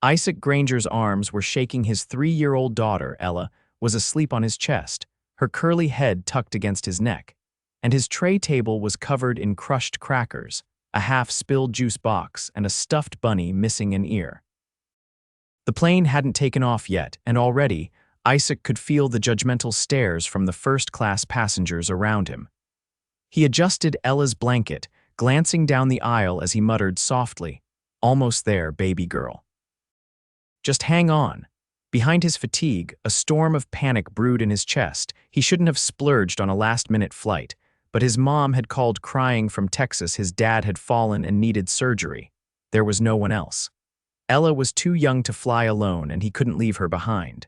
Isaac Granger's arms were shaking. His 3-year-old daughter, Ella, was asleep on his chest, her curly head tucked against his neck, and his tray table was covered in crushed crackers, a half-spilled juice box, and a stuffed bunny missing an ear. The plane hadn't taken off yet, and already, Isaac could feel the judgmental stares from the first-class passengers around him. He adjusted Ella's blanket, glancing down the aisle as he muttered softly, "Almost there, baby girl." Just hang on. Behind his fatigue, a storm of panic brewed in his chest. He shouldn't have splurged on a last-minute flight, but his mom had called crying from Texas. His dad had fallen and needed surgery. There was no one else. Ella was too young to fly alone, and he couldn't leave her behind.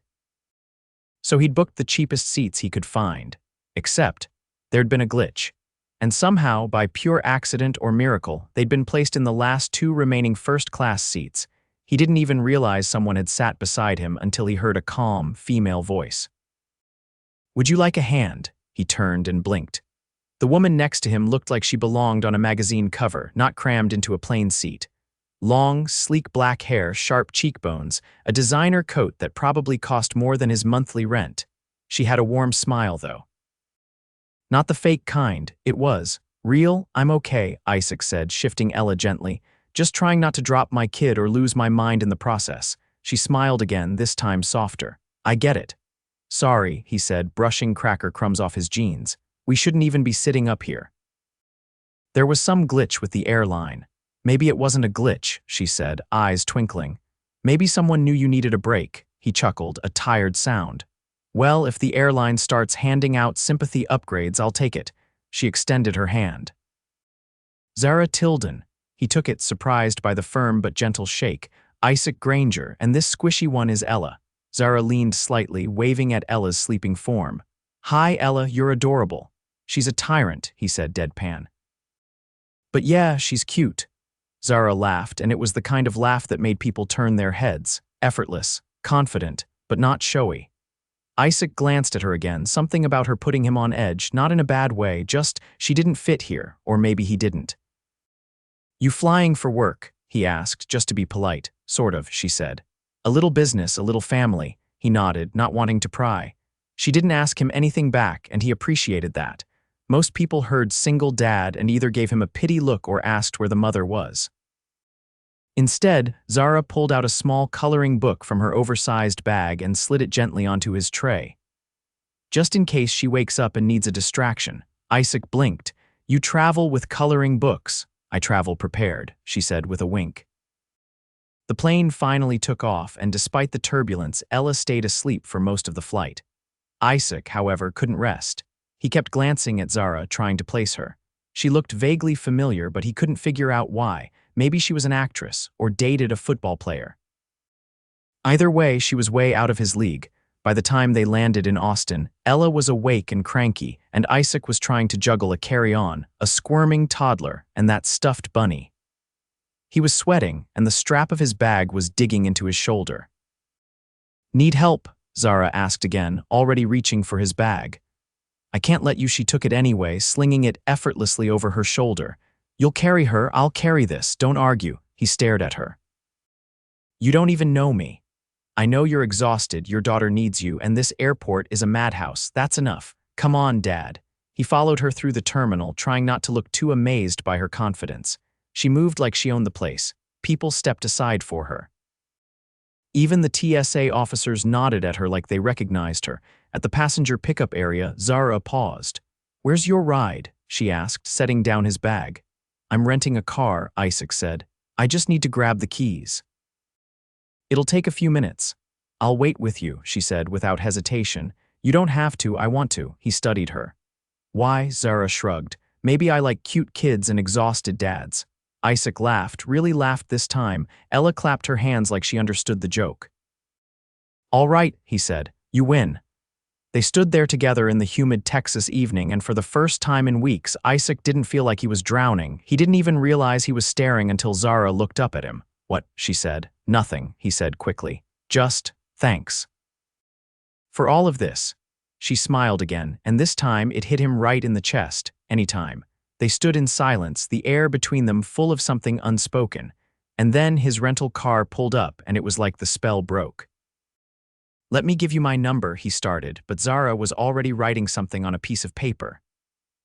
So he'd booked the cheapest seats he could find. Except, there'd been a glitch. And somehow, by pure accident or miracle, they'd been placed in the last 2 remaining first-class seats. He didn't even realize someone had sat beside him until he heard a calm, female voice. "Would you like a hand?" He turned and blinked. The woman next to him looked like she belonged on a magazine cover, not crammed into a plain seat. Long, sleek black hair, sharp cheekbones, a designer coat that probably cost more than his monthly rent. She had a warm smile, though. Not the fake kind, it was. "Real? I'm okay," Isaac said, shifting Ella gently. "Just trying not to drop my kid or lose my mind in the process." She smiled again, this time softer. "I get it." "Sorry," he said, brushing cracker crumbs off his jeans. "We shouldn't even be sitting up here." There was some glitch with the airline. "Maybe it wasn't a glitch," she said, eyes twinkling. "Maybe someone knew you needed a break," he chuckled, a tired sound. "Well, if the airline starts handing out sympathy upgrades, I'll take it." She extended her hand. Zara Tilden. He took it, surprised by the firm but gentle shake. "Isaac Granger, and this squishy one is Ella." Zara leaned slightly, waving at Ella's sleeping form. "Hi, Ella, you're adorable." "She's a tyrant," he said deadpan. "But yeah, she's cute." Zara laughed, and it was the kind of laugh that made people turn their heads. Effortless, confident, but not showy. Isaac glanced at her again, something about her putting him on edge, not in a bad way, just she didn't fit here, or maybe he didn't. "You flying for work?" he asked, just to be polite. "Sort of," she said. "A little business, a little family." He nodded, not wanting to pry. She didn't ask him anything back, and he appreciated that. Most people heard "single dad" and either gave him a pity look or asked where the mother was. Instead, Zara pulled out a small coloring book from her oversized bag and slid it gently onto his tray. "Just in case she wakes up and needs a distraction." Isaac blinked. "You travel with coloring books." "I travel prepared," she said with a wink. The plane finally took off, and despite the turbulence, Ella stayed asleep for most of the flight. Isaac, however, couldn't rest. He kept glancing at Zara, trying to place her. She looked vaguely familiar, but he couldn't figure out why. Maybe she was an actress, or dated a football player. Either way, she was way out of his league. By the time they landed in Austin, Ella was awake and cranky, and Isaac was trying to juggle a carry-on, a squirming toddler, and that stuffed bunny. He was sweating, and the strap of his bag was digging into his shoulder. "Need help?" Zara asked again, already reaching for his bag. "I can't let you." She took it anyway, slinging it effortlessly over her shoulder. "You'll carry her, I'll carry this, don't argue." He stared at her. "You don't even know me. I know you're exhausted, your daughter needs you, and this airport is a madhouse. That's enough. Come on, Dad." He followed her through the terminal, trying not to look too amazed by her confidence. She moved like she owned the place. People stepped aside for her. Even the TSA officers nodded at her like they recognized her. At the passenger pickup area, Zara paused. "Where's your ride?" she asked, setting down his bag. "I'm renting a car," Isaac said. "I just need to grab the keys." "It'll take a few minutes." "I'll wait with you," she said without hesitation. "You don't have to, I want to." He studied her. "Why?" Zara shrugged. "Maybe I like cute kids and exhausted dads." Isaac laughed, really laughed this time. Ella clapped her hands like she understood the joke. "All right," he said. "You win." They stood there together in the humid Texas evening, and for the first time in weeks, Isaac didn't feel like he was drowning. He didn't even realize he was staring until Zara looked up at him. "What?" she said. "Nothing," he said quickly. "Just, thanks for all of this." She smiled again, and this time it hit him right in the chest. Anytime. They stood in silence, the air between them full of something unspoken. And then his rental car pulled up and it was like the spell broke. "Let me give you my number," he started, but Zara was already writing something on a piece of paper.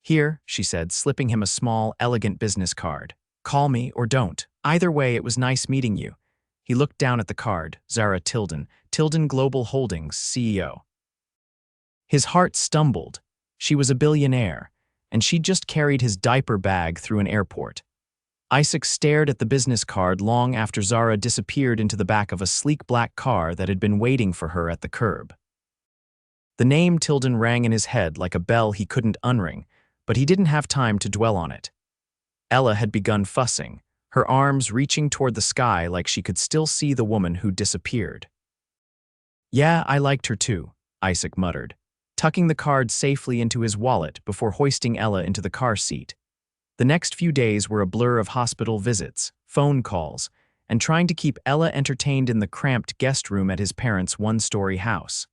"Here," she said, slipping him a small, elegant business card. "Call me or don't. Either way, it was nice meeting you." He looked down at the card, Zara Tilden, Tilden Global Holdings, CEO. His heart stumbled. She was a billionaire, and she'd just carried his diaper bag through an airport. Isaac stared at the business card long after Zara disappeared into the back of a sleek black car that had been waiting for her at the curb. The name Tilden rang in his head like a bell he couldn't unring, but he didn't have time to dwell on it. Ella had begun fussing, her arms reaching toward the sky like she could still see the woman who'd disappeared. "Yeah, I liked her too," Isaac muttered, tucking the card safely into his wallet before hoisting Ella into the car seat. The next few days were a blur of hospital visits, phone calls, and trying to keep Ella entertained in the cramped guest room at his parents' one-story house.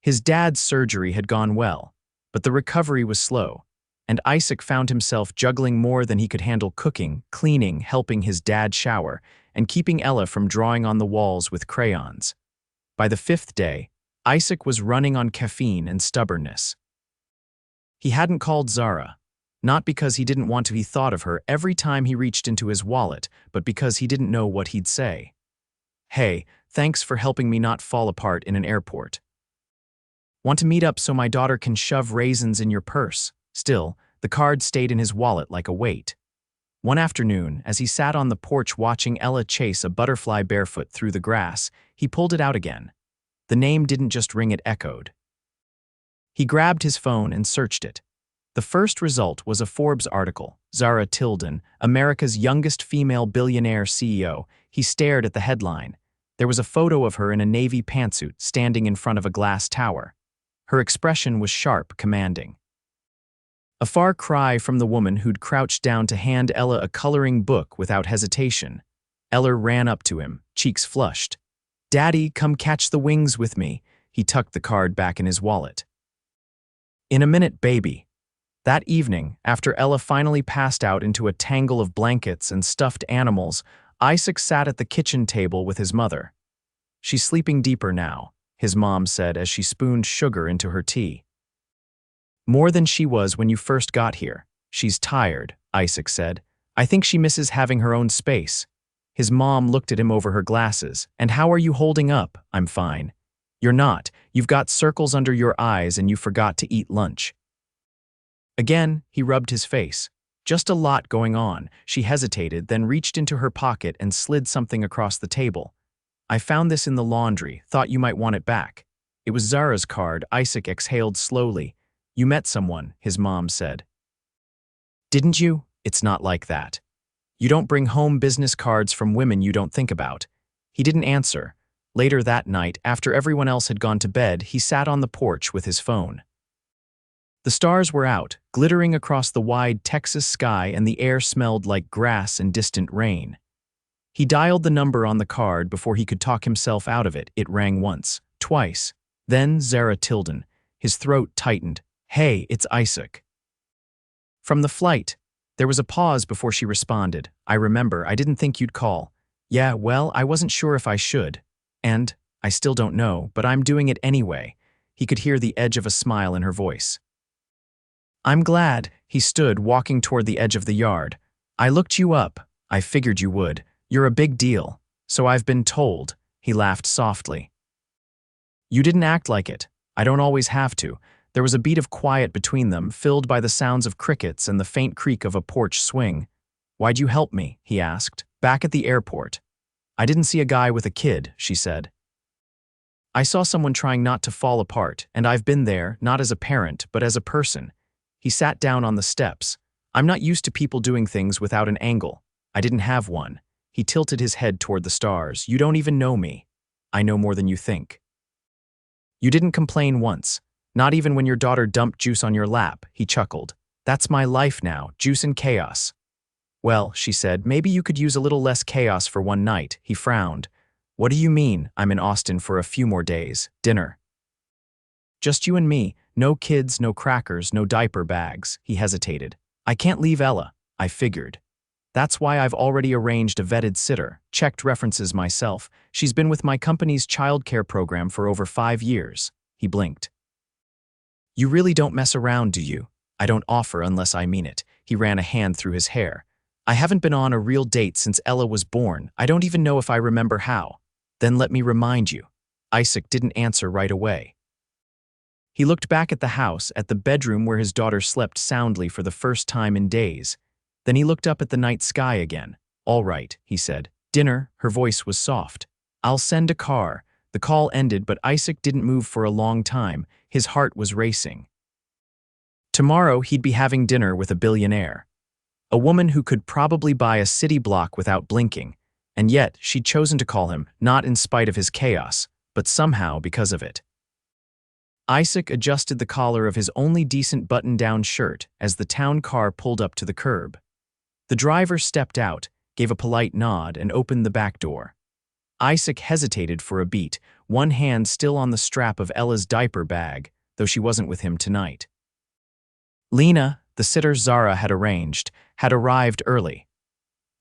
His dad's surgery had gone well, but the recovery was slow, and Isaac found himself juggling more than he could handle: cooking, cleaning, helping his dad shower, and keeping Ella from drawing on the walls with crayons. By the 5th day, Isaac was running on caffeine and stubbornness. He hadn't called Zara, not because he didn't want to be thought of her every time he reached into his wallet, but because he didn't know what he'd say. "Hey, thanks for helping me not fall apart in an airport. Want to meet up so my daughter can shove raisins in your purse?" Still, the card stayed in his wallet like a weight. One afternoon, as he sat on the porch watching Ella chase a butterfly barefoot through the grass, he pulled it out again. The name didn't just ring, it echoed. He grabbed his phone and searched it. The first result was a Forbes article, Zara Tilden, America's youngest female billionaire CEO. He stared at the headline. There was a photo of her in a navy pantsuit standing in front of a glass tower. Her expression was sharp, commanding. A far cry from the woman who'd crouched down to hand Ella a coloring book without hesitation. Ella ran up to him, cheeks flushed. "Daddy, come catch the wings with me." He tucked the card back in his wallet. "In a minute, baby." That evening, after Ella finally passed out into a tangle of blankets and stuffed animals, Isaac sat at the kitchen table with his mother. "She's sleeping deeper now," his mom said as she spooned sugar into her tea. "More than she was when you first got here. She's tired," Isaac said. "I think she misses having her own space." His mom looked at him over her glasses. "And how are you holding up?" "I'm fine." "You're not. You've got circles under your eyes and you forgot to eat lunch." Again, he rubbed his face. "Just a lot going on." She hesitated, then reached into her pocket and slid something across the table. "I found this in the laundry. Thought you might want it back." It was Zara's card. Isaac exhaled slowly. "You met someone," his mom said. "Didn't you?" "It's not like that. You don't bring home business cards from women you don't think about." He didn't answer. Later that night, after everyone else had gone to bed, he sat on the porch with his phone. The stars were out, glittering across the wide Texas sky, and the air smelled like grass and distant rain. He dialed the number on the card before he could talk himself out of it. It rang once, twice. Then Zara Tilden. His throat tightened. "Hey, it's Isaac." From the flight. There was a pause before she responded. "I remember, I didn't think you'd call." "Yeah, well, I wasn't sure if I should. And I still don't know, but I'm doing it anyway." He could hear the edge of a smile in her voice. "I'm glad." He stood, walking toward the edge of the yard. "I looked you up. I figured you would. You're a big deal. So I've been told." He laughed softly. "You didn't act like it. I don't always have to." There was a beat of quiet between them, filled by the sounds of crickets and the faint creak of a porch swing. "Why'd you help me?" he asked. "Back at the airport." "I didn't see a guy with a kid," she said. "I saw someone trying not to fall apart, and I've been there, not as a parent, but as a person." He sat down on the steps. "I'm not used to people doing things without an angle. I didn't have one." He tilted his head toward the stars. "You don't even know me." "I know more than you think." "You didn't complain once. Not even when your daughter dumped juice on your lap," he chuckled. "That's my life now, juice and chaos." "Well," she said, "maybe you could use a little less chaos for one night." He frowned. "What do you mean? I'm in Austin for a few more days. Dinner." "Just you and me. No kids, no crackers, no diaper bags." He hesitated. "I can't leave Ella." "I figured." That's why I've already arranged a vetted sitter, checked references myself. She's been with my company's childcare program for over 5 years. He blinked. You really don't mess around, do you? I don't offer unless I mean it. He ran a hand through his hair. I haven't been on a real date since Ella was born. I don't even know if I remember how. Then let me remind you. Isaac didn't answer right away. He looked back at the house, at the bedroom where his daughter slept soundly for the first time in days. Then he looked up at the night sky again. All right, he said. Dinner, her voice was soft. I'll send a car. The call ended, but Isaac didn't move for a long time. His heart was racing. Tomorrow he'd be having dinner with a billionaire. A woman who could probably buy a city block without blinking. And yet she'd chosen to call him, not in spite of his chaos, but somehow because of it. Isaac adjusted the collar of his only decent button-down shirt as the town car pulled up to the curb. The driver stepped out, gave a polite nod, and opened the back door. Isaac hesitated for a beat, one hand still on the strap of Ella's diaper bag, though she wasn't with him tonight. Lena, the sitter Zara had arranged, had arrived early.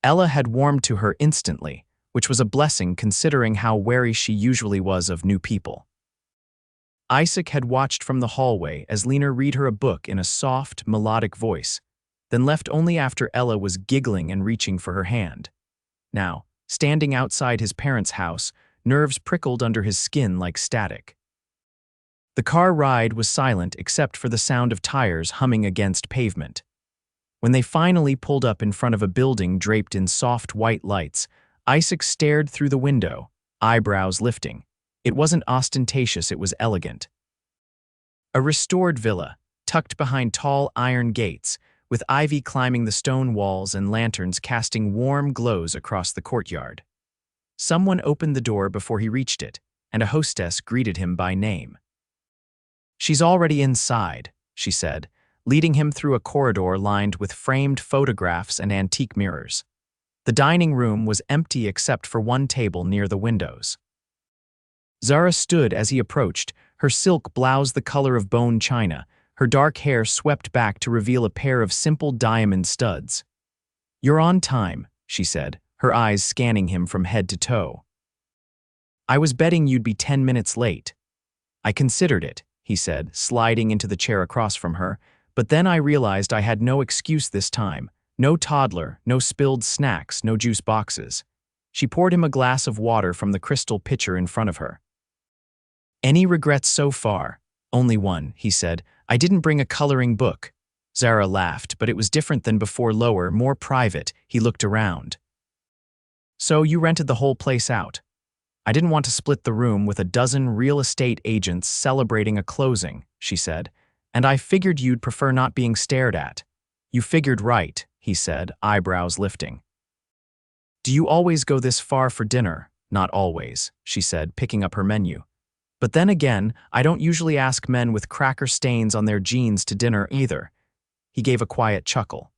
Ella had warmed to her instantly, which was a blessing considering how wary she usually was of new people. Isaac had watched from the hallway as Lena read her a book in a soft, melodic voice, then left only after Ella was giggling and reaching for her hand. Now, standing outside his parents' house, nerves prickled under his skin like static. The car ride was silent except for the sound of tires humming against pavement. When they finally pulled up in front of a building draped in soft white lights, Isaac stared through the window, eyebrows lifting. It wasn't ostentatious, it was elegant. A restored villa, tucked behind tall iron gates, with ivy climbing the stone walls and lanterns casting warm glows across the courtyard. Someone opened the door before he reached it, and a hostess greeted him by name. She's already inside, she said, leading him through a corridor lined with framed photographs and antique mirrors. The dining room was empty except for one table near the windows. Zara stood as he approached, her silk blouse the color of bone china, her dark hair swept back to reveal a pair of simple diamond studs. You're on time, she said, her eyes scanning him from head to toe. I was betting you'd be 10 minutes late. I considered it, he said, sliding into the chair across from her, but then I realized I had no excuse this time. No toddler, no spilled snacks, no juice boxes. She poured him a glass of water from the crystal pitcher in front of her. Any regrets so far? Only one, he said. I didn't bring a coloring book. Zara laughed, but it was different than before, lower, more private. He looked around. So you rented the whole place out. I didn't want to split the room with a dozen real estate agents celebrating a closing, she said, and I figured you'd prefer not being stared at. You figured right, he said, eyebrows lifting. Do you always go this far for dinner? Not always, she said, picking up her menu. But then again, I don't usually ask men with cracker stains on their jeans to dinner either. He gave a quiet chuckle.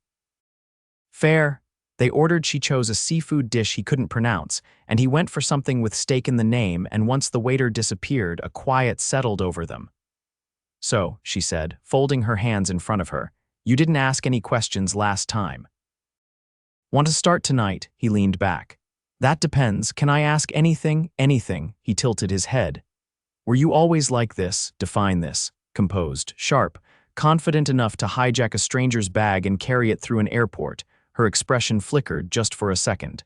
Fair. They ordered. She chose a seafood dish he couldn't pronounce, and he went for something with steak in the name, and once the waiter disappeared, a quiet settled over them. So, she said, folding her hands in front of her, you didn't ask any questions last time. Want to start tonight? He leaned back. That depends. Can I ask anything? Anything. He tilted his head. Were you always like this? Define this. Composed, sharp, confident enough to hijack a stranger's bag and carry it through an airport. Her expression flickered just for a second.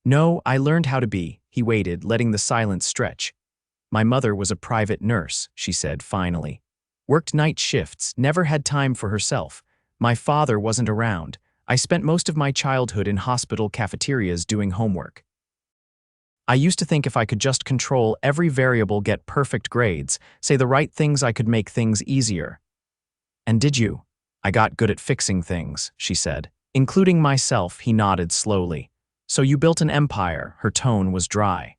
No, I learned how to be. He waited, letting the silence stretch. My mother was a private nurse, she said finally. Worked night shifts, never had time for herself. My father wasn't around. I spent most of my childhood in hospital cafeterias doing homework. I used to think if I could just control every variable, get perfect grades, say the right things, I could make things easier. And did you? I got good at fixing things, she said. Including myself, he nodded slowly. So you built an empire, her tone was dry.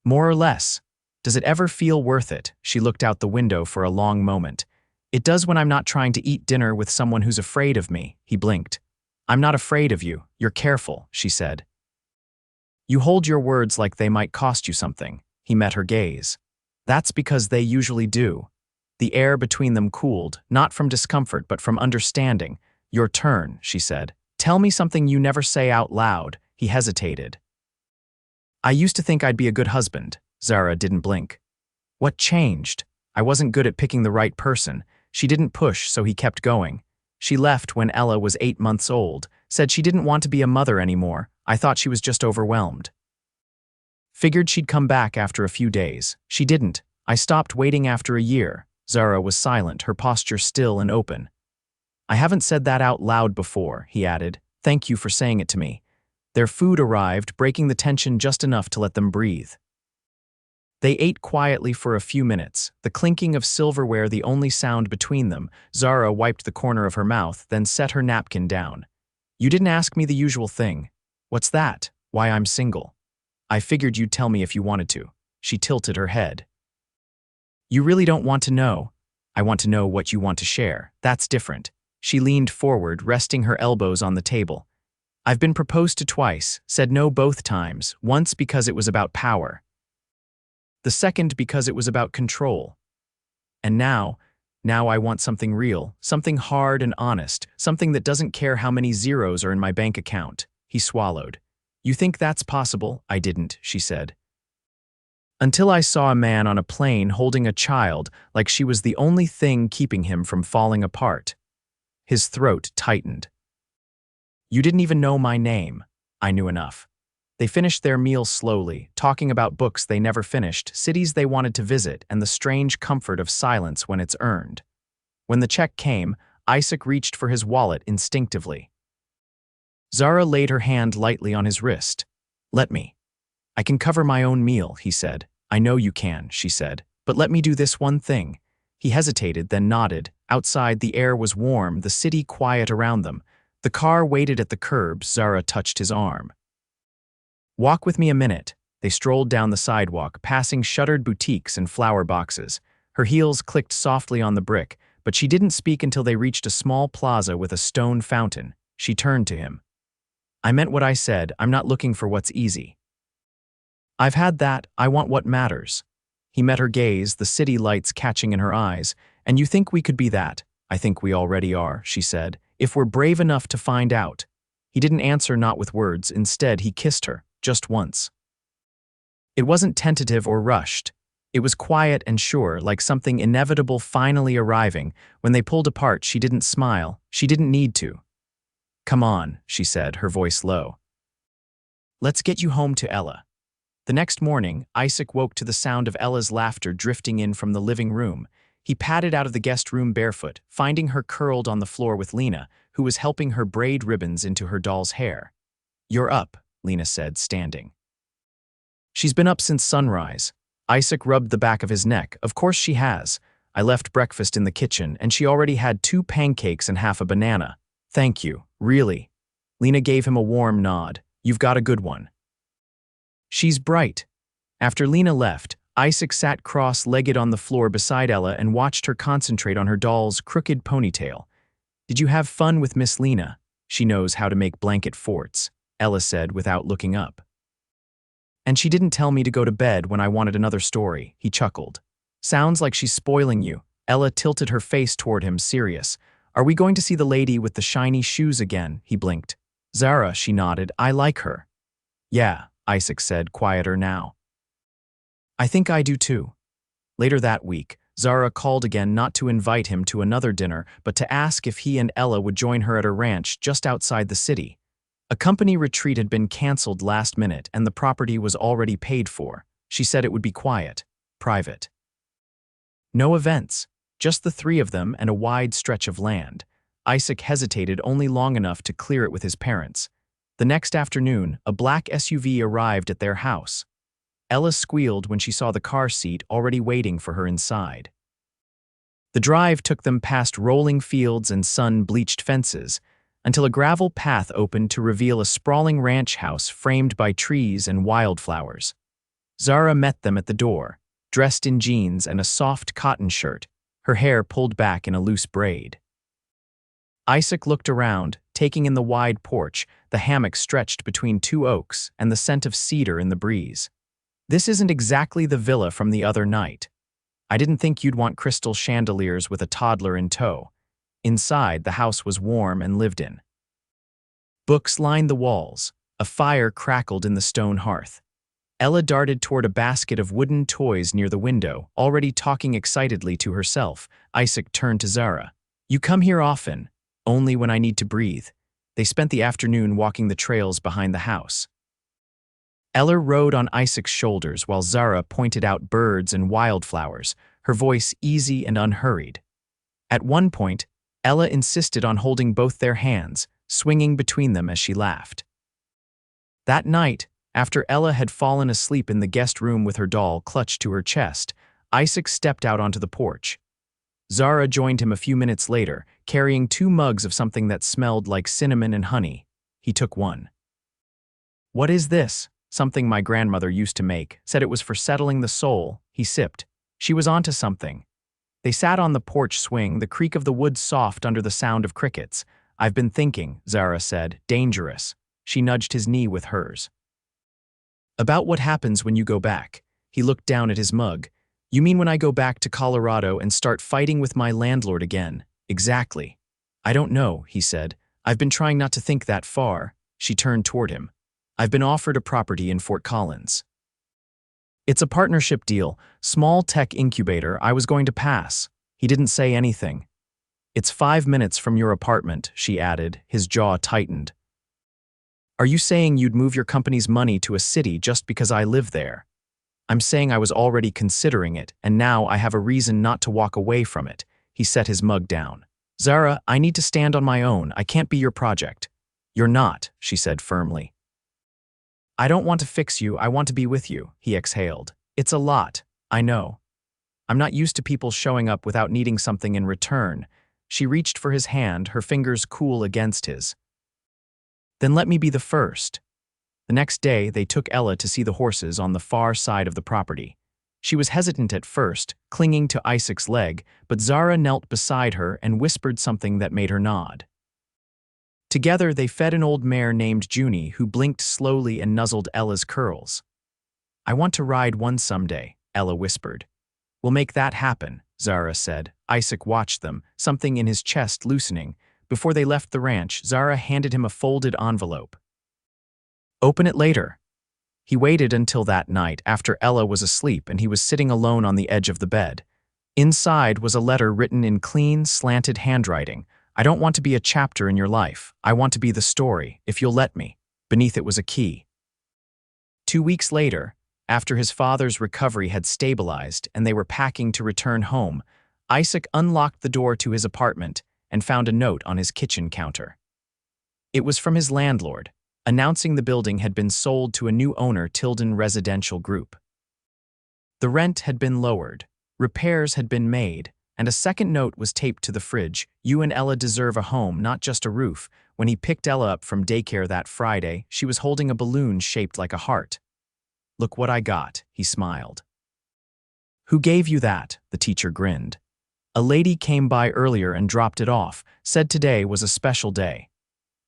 More or less. Does it ever feel worth it? She looked out the window for a long moment. It does when I'm not trying to eat dinner with someone who's afraid of me, he blinked. I'm not afraid of you, you're careful, she said. You hold your words like they might cost you something, he met her gaze. That's because they usually do. The air between them cooled, not from discomfort but from understanding. Your turn, she said. Tell me something you never say out loud. He hesitated. I used to think I'd be a good husband. Zara didn't blink. What changed? I wasn't good at picking the right person. She didn't push, so he kept going. She left when Ella was 8 months old, said she didn't want to be a mother anymore. I thought she was just overwhelmed. Figured she'd come back after a few days. She didn't. I stopped waiting after a year. Zara was silent, her posture still and open. I haven't said that out loud before, he added. Thank you for saying it to me. Their food arrived, breaking the tension just enough to let them breathe. They ate quietly for a few minutes, the clinking of silverware the only sound between them. Zara wiped the corner of her mouth, then set her napkin down. You didn't ask me the usual thing. What's that? Why I'm single. I figured you'd tell me if you wanted to. She tilted her head. You really don't want to know. I want to know what you want to share. That's different. She leaned forward, resting her elbows on the table. I've been proposed to twice, said no both times, once because it was about power. The second because it was about control. And now I want something real, something hard and honest, something that doesn't care how many zeros are in my bank account. He swallowed. You think that's possible? I didn't, she said. Until I saw a man on a plane holding a child like she was the only thing keeping him from falling apart. His throat tightened. You didn't even know my name. I knew enough. They finished their meal slowly, talking about books they never finished, cities they wanted to visit, and the strange comfort of silence when it's earned. When the check came, Isaac reached for his wallet instinctively. Zara laid her hand lightly on his wrist. Let me. I can cover my own meal, he said. I know you can, she said, but let me do this one thing. He hesitated, then nodded. Outside, the air was warm, the city quiet around them. The car waited at the curb. Zara touched his arm. Walk with me a minute. They strolled down the sidewalk, passing shuttered boutiques and flower boxes. Her heels clicked softly on the brick, but she didn't speak until they reached a small plaza with a stone fountain. She turned to him. I meant what I said. I'm not looking for what's easy. I've had that. I want what matters. He met her gaze, the city lights catching in her eyes. And you think we could be that? I think we already are, she said, if we're brave enough to find out. He didn't answer, not with words. Instead, he kissed her. Just once. It wasn't tentative or rushed. It was quiet and sure, like something inevitable finally arriving. When they pulled apart, she didn't smile. She didn't need to. Come on, she said, her voice low. Let's get you home to Ella. The next morning, Isaac woke to the sound of Ella's laughter drifting in from the living room. He padded out of the guest room barefoot, finding her curled on the floor with Lena, who was helping her braid ribbons into her doll's hair. You're up, Lena said, standing. She's been up since sunrise. Isaac rubbed the back of his neck. Of course she has. I left breakfast in the kitchen, and she already had 2 pancakes and half a banana. Thank you, really. Lena gave him a warm nod. You've got a good one. She's bright. After Lena left, Isaac sat cross-legged on the floor beside Ella and watched her concentrate on her doll's crooked ponytail. Did you have fun with Miss Lena? She knows how to make blanket forts, Ella said without looking up. And she didn't tell me to go to bed when I wanted another story, he chuckled. Sounds like she's spoiling you. Ella tilted her face toward him, serious. Are we going to see the lady with the shiny shoes again? He blinked. Zara, she nodded. I like her. Yeah, Isaac said, quieter now. I think I do too. Later that week, Zara called again, not to invite him to another dinner, but to ask if he and Ella would join her at her ranch just outside the city. A company retreat had been canceled last minute, and the property was already paid for. She said it would be quiet, private. No events, just the 3 of them and a wide stretch of land. Isaac hesitated only long enough to clear it with his parents. The next afternoon, a black SUV arrived at their house. Ella squealed when she saw the car seat already waiting for her inside. The drive took them past rolling fields and sun-bleached fences, until a gravel path opened to reveal a sprawling ranch house framed by trees and wildflowers. Zara met them at the door, dressed in jeans and a soft cotton shirt, her hair pulled back in a loose braid. Isaac looked around, taking in the wide porch, the hammock stretched between 2 oaks, and the scent of cedar in the breeze. This isn't exactly the villa from the other night. I didn't think you'd want crystal chandeliers with a toddler in tow. Inside, the house was warm and lived in. Books lined the walls. A fire crackled in the stone hearth. Ella darted toward a basket of wooden toys near the window, already talking excitedly to herself. Isaac turned to Zara. "You come here often." "Only when I need to breathe." They spent the afternoon walking the trails behind the house. Ella rode on Isaac's shoulders while Zara pointed out birds and wildflowers, her voice easy and unhurried. At one point, Ella insisted on holding both their hands, swinging between them as she laughed. That night, after Ella had fallen asleep in the guest room with her doll clutched to her chest, Isaac stepped out onto the porch. Zara joined him a few minutes later, carrying 2 mugs of something that smelled like cinnamon and honey. He took one. "What is this?" "Something my grandmother used to make. Said it was for settling the soul." He sipped. She was onto something. They sat on the porch swing, the creak of the wood soft under the sound of crickets. "I've been thinking," Zara said. "Dangerous." She nudged his knee with hers. "About what happens when you go back." He looked down at his mug. "You mean when I go back to Colorado and start fighting with my landlord again?" "Exactly." "I don't know," he said. "I've been trying not to think that far." She turned toward him. "I've been offered a property in Fort Collins. It's a partnership deal, small tech incubator. I was going to pass." He didn't say anything. "It's 5 minutes from your apartment," she added, his jaw tightened. "Are you saying you'd move your company's money to a city just because I live there?" "I'm saying I was already considering it, and now I have a reason not to walk away from it." He set his mug down. "Zara, I need to stand on my own. I can't be your project." "You're not," she said firmly. "I don't want to fix you, I want to be with you," he exhaled. "It's a lot, I know. I'm not used to people showing up without needing something in return." She reached for his hand, her fingers cool against his. "Then let me be the first." The next day, they took Ella to see the horses on the far side of the property. She was hesitant at first, clinging to Isaac's leg, but Zara knelt beside her and whispered something that made her nod. Together, they fed an old mare named Junie, who blinked slowly and nuzzled Ella's curls. "I want to ride one someday," Ella whispered. "We'll make that happen," Zara said. Isaac watched them, something in his chest loosening. Before they left the ranch, Zara handed him a folded envelope. "Open it later." He waited until that night, after Ella was asleep and he was sitting alone on the edge of the bed. Inside was a letter written in clean, slanted handwriting. "I don't want to be a chapter in your life. I want to be the story, if you'll let me." Beneath it was a key. 2 weeks later, after his father's recovery had stabilized and they were packing to return home, Isaac unlocked the door to his apartment and found a note on his kitchen counter. It was from his landlord, announcing the building had been sold to a new owner, Tilden Residential Group. The rent had been lowered, repairs had been made, and a second note was taped to the fridge. "You and Ella deserve a home, not just a roof." When he picked Ella up from daycare that Friday, she was holding a balloon shaped like a heart. "Look what I got," he smiled. "Who gave you that?" The teacher grinned. "A lady came by earlier and dropped it off, said today was a special day."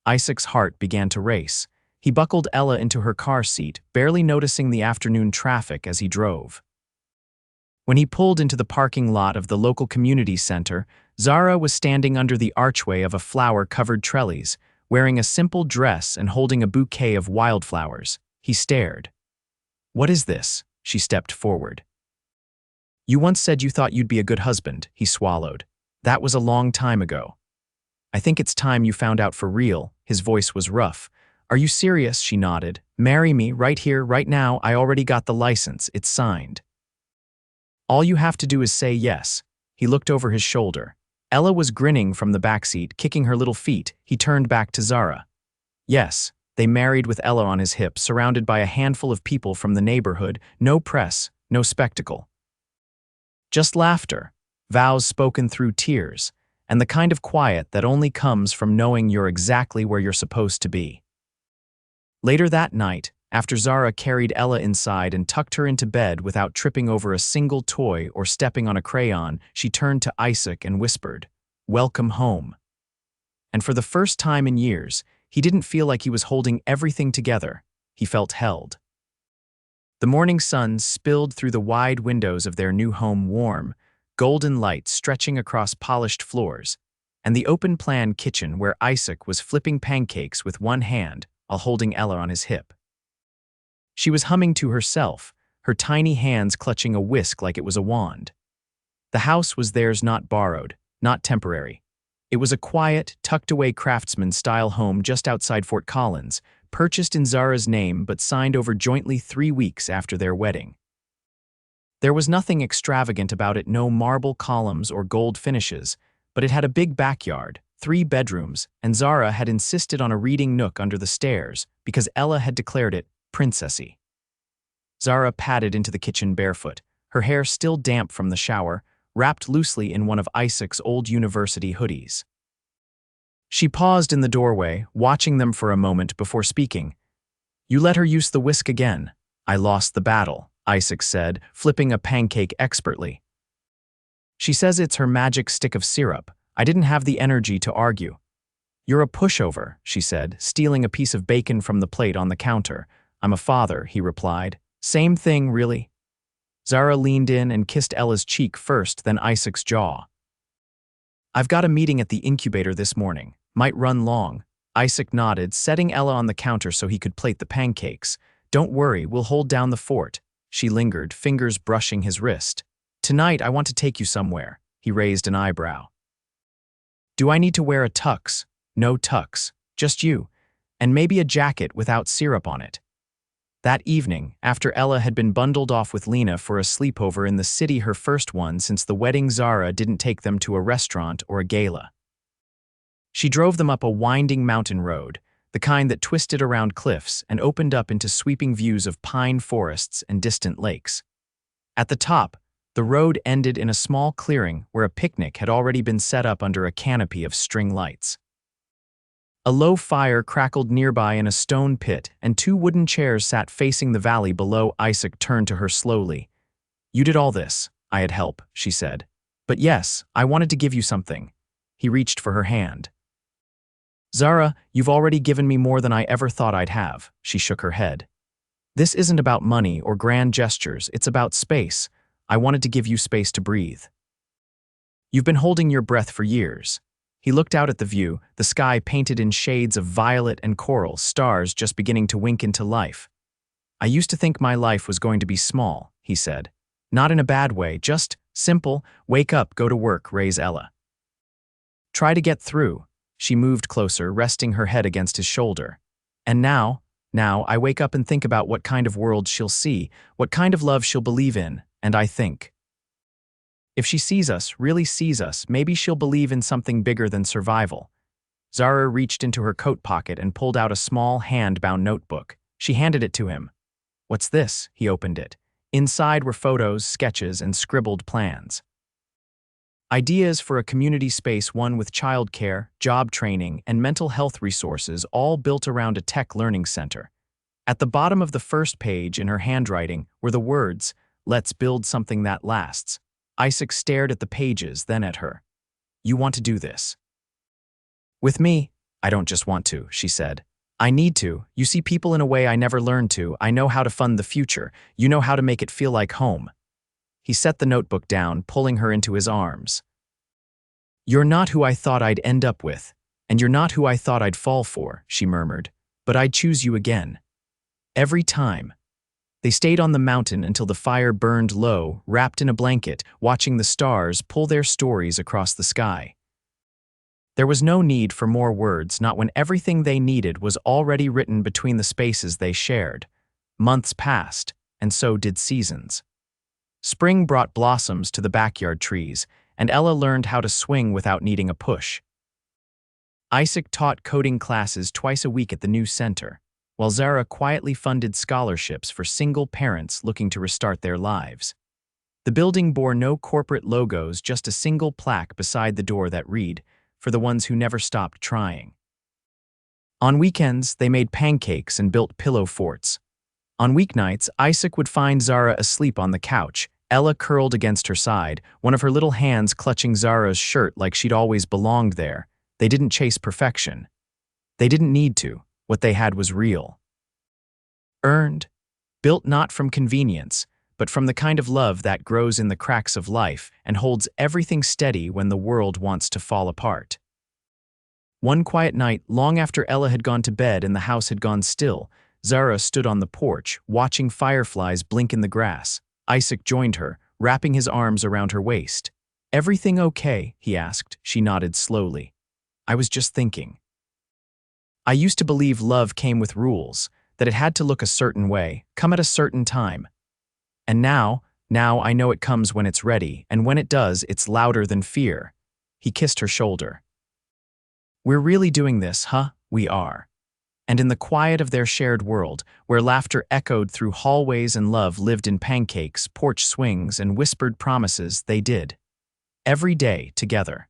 Isaac's heart began to race. He buckled Ella into her car seat, barely noticing the afternoon traffic as he drove. When he pulled into the parking lot of the local community center, Zara was standing under the archway of a flower-covered trellis, wearing a simple dress and holding a bouquet of wildflowers. He stared. "What is this?" She stepped forward. "You once said you thought you'd be a good husband," he swallowed. "That was a long time ago. I think it's time you found out for real." His voice was rough. "Are you serious?" She nodded. "Marry me, right here, right now. I already got the license. It's signed. All you have to do is say yes." He looked over his shoulder. Ella was grinning from the backseat, kicking her little feet. He turned back to Zara. "Yes." They married with Ella on his hip, surrounded by a handful of people from the neighborhood. No press, no spectacle. Just laughter, vows spoken through tears, and the kind of quiet that only comes from knowing you're exactly where you're supposed to be. Later that night, after Zara carried Ella inside and tucked her into bed without tripping over a single toy or stepping on a crayon, she turned to Isaac and whispered, "Welcome home." And for the first time in years, he didn't feel like he was holding everything together. He felt held. The morning sun spilled through the wide windows of their new home, warm, golden light stretching across polished floors. and the open-plan kitchen where Isaac was flipping pancakes with one hand while holding Ella on his hip. She was humming to herself, her tiny hands clutching a whisk like it was a wand. The house was theirs, not borrowed, not temporary. It was a quiet, tucked-away craftsman-style home just outside Fort Collins, purchased in Zara's name but signed over jointly 3 weeks after their wedding. There was nothing extravagant about it, no marble columns or gold finishes, but it had a big backyard, 3 bedrooms, and Zara had insisted on a reading nook under the stairs because Ella had declared it princessy. Zara padded into the kitchen barefoot, her hair still damp from the shower, wrapped loosely in one of Isaac's old university hoodies. She paused in the doorway, watching them for a moment before speaking. "You let her use the whisk again. I lost the battle," Isaac said, flipping a pancake expertly. "She says it's her magic stick of syrup. I didn't have the energy to argue." "You're a pushover," she said, stealing a piece of bacon from the plate on the counter. "I'm a father," he replied. "Same thing, really." Zara leaned in and kissed Ella's cheek first, then Isaac's jaw. "I've got a meeting at the incubator this morning. Might run long." Isaac nodded, setting Ella on the counter so he could plate the pancakes. "Don't worry, we'll hold down the fort." She lingered, fingers brushing his wrist. "Tonight I want to take you somewhere." He raised an eyebrow. "Do I need to wear a tux?" "No tux, just you. And maybe a jacket without syrup on it." That evening, after Ella had been bundled off with Lena for a sleepover in the city, her first one since the wedding, Zara didn't take them to a restaurant or a gala. She drove them up a winding mountain road, the kind that twisted around cliffs and opened up into sweeping views of pine forests and distant lakes. At the top, the road ended in a small clearing where a picnic had already been set up under a canopy of string lights. A low fire crackled nearby in a stone pit, and 2 wooden chairs sat facing the valley below. Isaac turned to her slowly. "You did all this. I had help," she said. "But yes, I wanted to give you something." He reached for her hand. "Zara, you've already given me more than I ever thought I'd have." She shook her head. "This isn't about money or grand gestures, it's about space. I wanted to give you space to breathe. You've been holding your breath for years." He looked out at the view, the sky painted in shades of violet and coral, stars just beginning to wink into life. "I used to think my life was going to be small," he said. "Not in a bad way, just simple, wake up, go to work, raise Ella. Try to get through." She moved closer, resting her head against his shoulder. "And now I wake up and think about what kind of world she'll see, what kind of love she'll believe in, and I think, if she sees us, really sees us, maybe she'll believe in something bigger than survival." Zara reached into her coat pocket and pulled out a small hand-bound notebook. She handed it to him. "What's this?" He opened it. Inside were photos, sketches, and scribbled plans. Ideas for a community space, one with childcare, job training, and mental health resources, all built around a tech learning center. At the bottom of the first page, in her handwriting, were the words, "Let's build something that lasts." Isaac stared at the pages, then at her. "You want to do this?" "With me?" "I don't just want to," she said. "I need to. You see people in a way I never learned to. I know how to fund the future. You know how to make it feel like home." He set the notebook down, pulling her into his arms. "You're not who I thought I'd end up with, and you're not who I thought I'd fall for," she murmured. "But I'd choose you again. Every time." They stayed on the mountain until the fire burned low, wrapped in a blanket, watching the stars pull their stories across the sky. There was no need for more words, not when everything they needed was already written between the spaces they shared. Months passed, and so did seasons. Spring brought blossoms to the backyard trees, and Ella learned how to swing without needing a push. Isaac taught coding classes twice a week at the new center, while Zara quietly funded scholarships for single parents looking to restart their lives. The building bore no corporate logos, just a single plaque beside the door that read, "For the ones who never stopped trying." On weekends, they made pancakes and built pillow forts. On weeknights, Isaac would find Zara asleep on the couch, Ella curled against her side, one of her little hands clutching Zara's shirt like she'd always belonged there. They didn't chase perfection. They didn't need to. What they had was real. Earned, built not from convenience, but from the kind of love that grows in the cracks of life and holds everything steady when the world wants to fall apart. One quiet night, long after Ella had gone to bed and the house had gone still, Zara stood on the porch, watching fireflies blink in the grass. Isaac joined her, wrapping his arms around her waist. "Everything okay?" he asked. She nodded slowly. "I was just thinking. I used to believe love came with rules, that it had to look a certain way, come at a certain time. And now I know it comes when it's ready, and when it does, it's louder than fear." He kissed her shoulder. "We're really doing this, huh?" "We are." And in the quiet of their shared world, where laughter echoed through hallways and love lived in pancakes, porch swings, and whispered promises, they did. Every day, together.